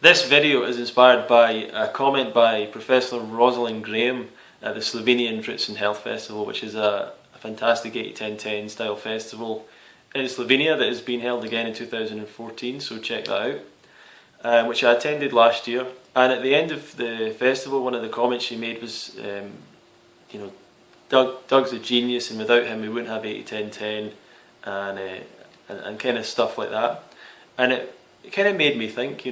This video is inspired by a comment by Professor Rosalind Graham at the Slovenian Fruits and Health Festival, which is a fantastic 80-10-10 style festival in Slovenia that has been held again in 2014, so check that out, which I attended last year. And at the end of the festival, one of the comments she made was, Doug's a genius, and without him we wouldn't have 80-10-10 and kind of stuff like that. And it kind of made me think,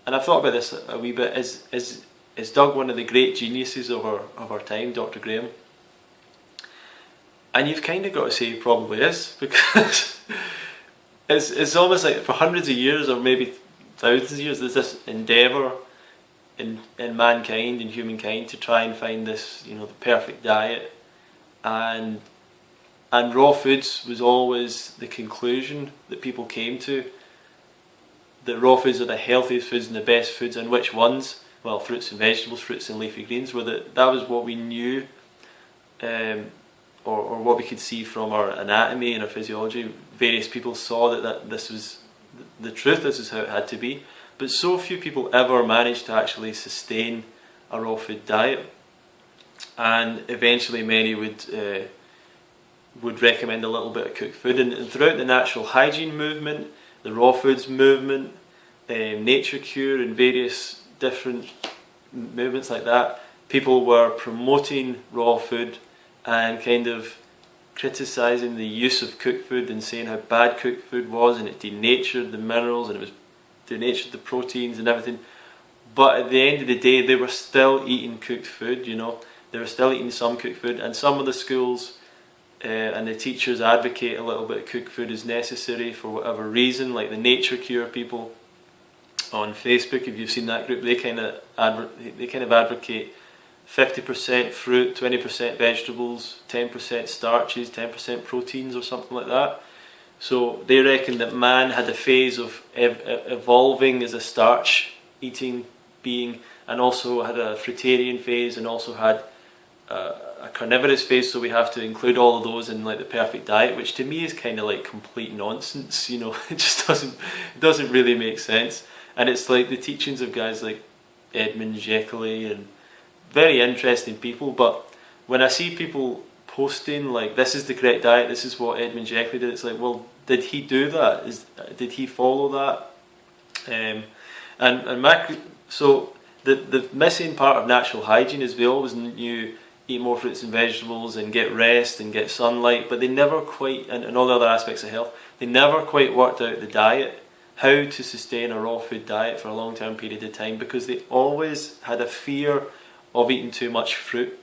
and I've thought about this a wee bit, is Doug one of the great geniuses of our time, Dr. Graham? And you've kind of got to say he probably is, because it's almost like for hundreds of years, or maybe thousands of years, there's this endeavour in mankind, in humankind, to try and find this, the perfect diet, and raw foods was always the conclusion that people came to, that raw foods are the healthiest foods and the best foods. And which ones? Well, fruits and vegetables, fruits and leafy greens, that was what we knew, or what we could see from our anatomy and our physiology. Various people saw that this was the truth, this is how it had to be. But so few people ever managed to actually sustain a raw food diet, and eventually many would recommend a little bit of cooked food. And throughout the natural hygiene movement, the raw foods movement, nature cure, and various different movements like that, people were promoting raw food and kind of criticising the use of cooked food and saying how bad cooked food was, and it denatured the minerals and it was denatured the proteins and everything. But at the end of the day, they were still eating cooked food. They were still eating some cooked food, and some of the schools and the teachers advocate a little bit of cooked food as necessary for whatever reason, like the Nature Cure people on Facebook. If you've seen that group, they kind of advocate 50% fruit, 20% vegetables, 10% starches, 10% proteins, or something like that. So they reckon that man had a phase of evolving as a starch eating being, and also had a fruitarian phase, and also had a carnivorous phase. So we have to include all of those in like the perfect diet, which to me is kind of like complete nonsense. It just doesn't really make sense. And it's like the teachings of guys like Edmund Jekyll and very interesting people. But when I see people posting like, this is the correct diet, this is what Edmund Jekyll did, it's like, well, did he do that? Did he follow that? So the missing part of natural hygiene is we always knew eat more fruits and vegetables and get rest and get sunlight, but they never quite, and all the other aspects of health, they never quite worked out the diet, how to sustain a raw food diet for a long-term period of time, because they always had a fear of eating too much fruit.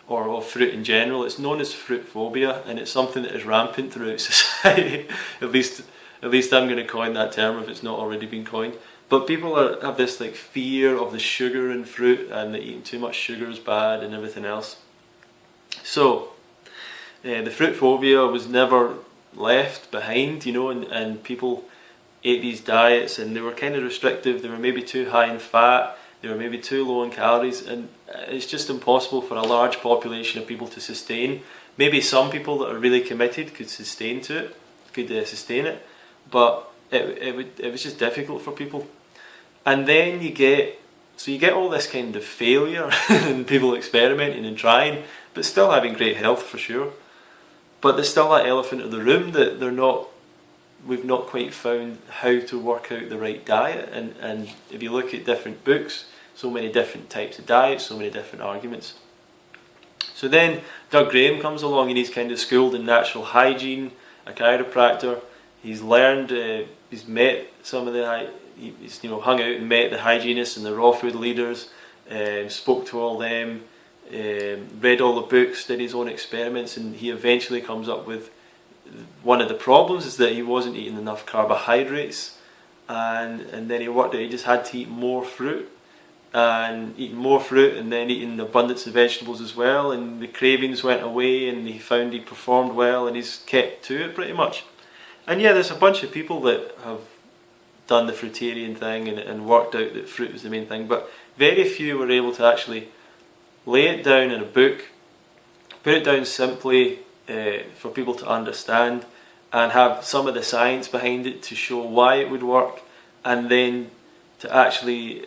Or of fruit in general. It's known as fruit phobia, and it's something that is rampant throughout society. At least I'm going to coin that term if it's not already been coined. But people have this like fear of the sugar in fruit, and that eating too much sugar is bad and everything else. So the fruit phobia was never left behind, and people ate these diets, and they were kind of restrictive. They were maybe too high in fat, they were maybe too low in calories, and it's just impossible for a large population of people to sustain. Maybe some people that are really committed could sustain it, but it was just difficult for people. And then you get all this kind of failure and people experimenting and trying, but still having great health for sure. But there's still that elephant in the room that we've not quite found how to work out the right diet. And if you look at different books, so many different types of diets, so many different arguments. So then Doug Graham comes along, and he's kind of schooled in natural hygiene, a chiropractor. He's learned, he's met some of he's hung out and met the hygienists and the raw food leaders, spoke to all them, read all the books, did his own experiments, and he eventually comes up with one of the problems is that he wasn't eating enough carbohydrates, and then he worked out he just had to eat more fruit, and then eating abundance of vegetables as well, and the cravings went away, and he found he performed well, and he's kept to it pretty much. And yeah, there's a bunch of people that have done the fruitarian thing and worked out that fruit was the main thing, but very few were able to actually lay it down in a book, put it down simply for people to understand, and have some of the science behind it to show why it would work, and then to actually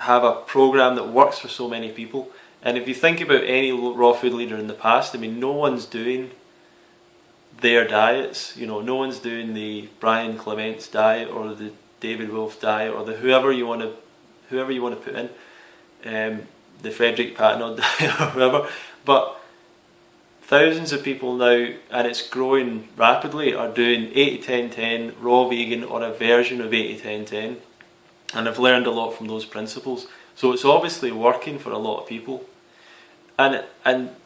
have a program that works for so many people. And if you think about any raw food leader in the past, I mean, no one's doing their diets. You know, no one's doing the Brian Clement's diet or the David Wolf diet or the whoever you want to put in, the Frederick Patnaud diet or whoever. But thousands of people now, and it's growing rapidly, are doing 80-10-10, raw vegan, or a version of 80-10-10, and I've learned a lot from those principles. So it's obviously working for a lot of people, and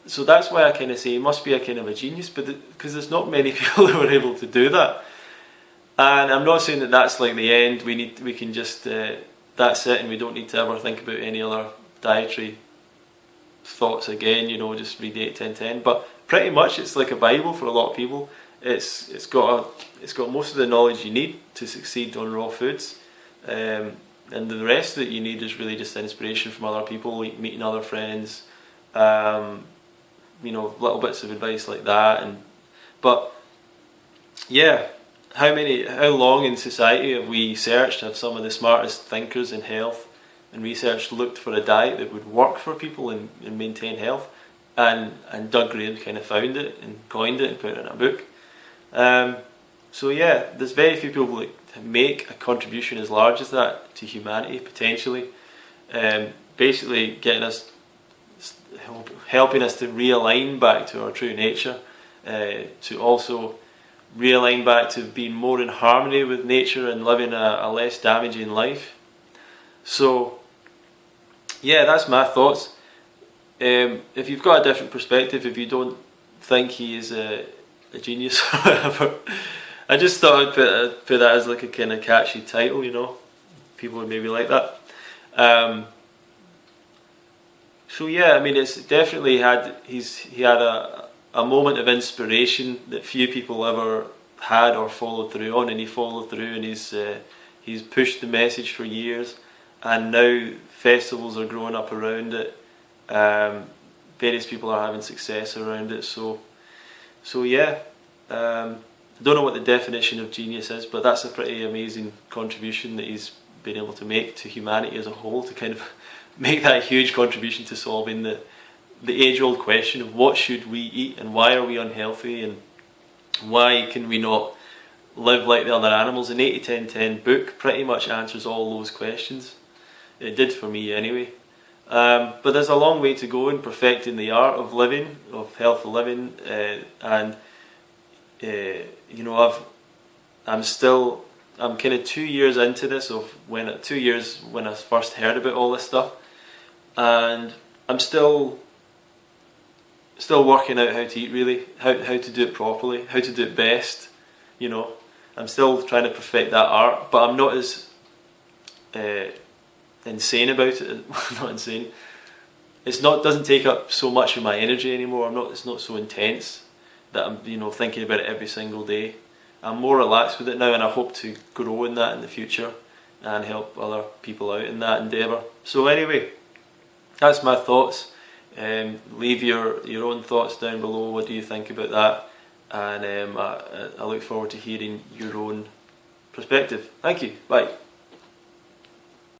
so that's why I kind of say he must be a kind of a genius, but because there's not many people who are able to do that. And I'm not saying that that's like the end. We can just that's it, and we don't need to ever think about any other dietary thoughts again, you know, just read 8-10-10. But pretty much it's like a Bible for a lot of people. It's got most of the knowledge you need to succeed on raw foods, and the rest that you need is really just inspiration from other people, meeting other friends, you know, little bits of advice like that. But yeah, how long in society have we searched, have some of the smartest thinkers in health and research looked for a diet that would work for people and maintain health, and Doug Graham kind of found it and coined it and put it in a book. So yeah, there's very few people that make a contribution as large as that to humanity potentially, basically helping us to realign back to our true nature, to also realign back to being more in harmony with nature and living a less damaging life. So yeah, that's my thoughts. If you've got a different perspective, if you don't think he is a genius or whatever, I just thought I'd put that as like a kind of catchy title, you know. People would maybe like that. So yeah, I mean, it's definitely he had a moment of inspiration that few people ever had or followed through on, and he followed through, and he's pushed the message for years, and now festivals are growing up around it. Various people are having success around it. So yeah, I don't know what the definition of genius is, but that's a pretty amazing contribution that he's been able to make to humanity as a whole, to kind of make that huge contribution to solving the age-old question of what should we eat and why are we unhealthy and why can we not live like the other animals. An 80-10-10 book pretty much answers all those questions. It did for me anyway. But there's a long way to go in perfecting the art of living, of healthy living, and you know, I'm kind of 2 years into this, 2 years when I first heard about all this stuff, and I'm still working out how to eat, really, how to do it properly, how to do it best, you know. I'm still trying to perfect that art, but I'm not as insane about it. Not insane. Doesn't take up so much of my energy anymore. It's not so intense that I'm, you know, thinking about it every single day. I'm more relaxed with it now, and I hope to grow in that in the future and help other people out in that endeavour. So anyway, that's my thoughts. Leave your own thoughts down below. What do you think about that? And I look forward to hearing your own perspective. Thank you. Bye.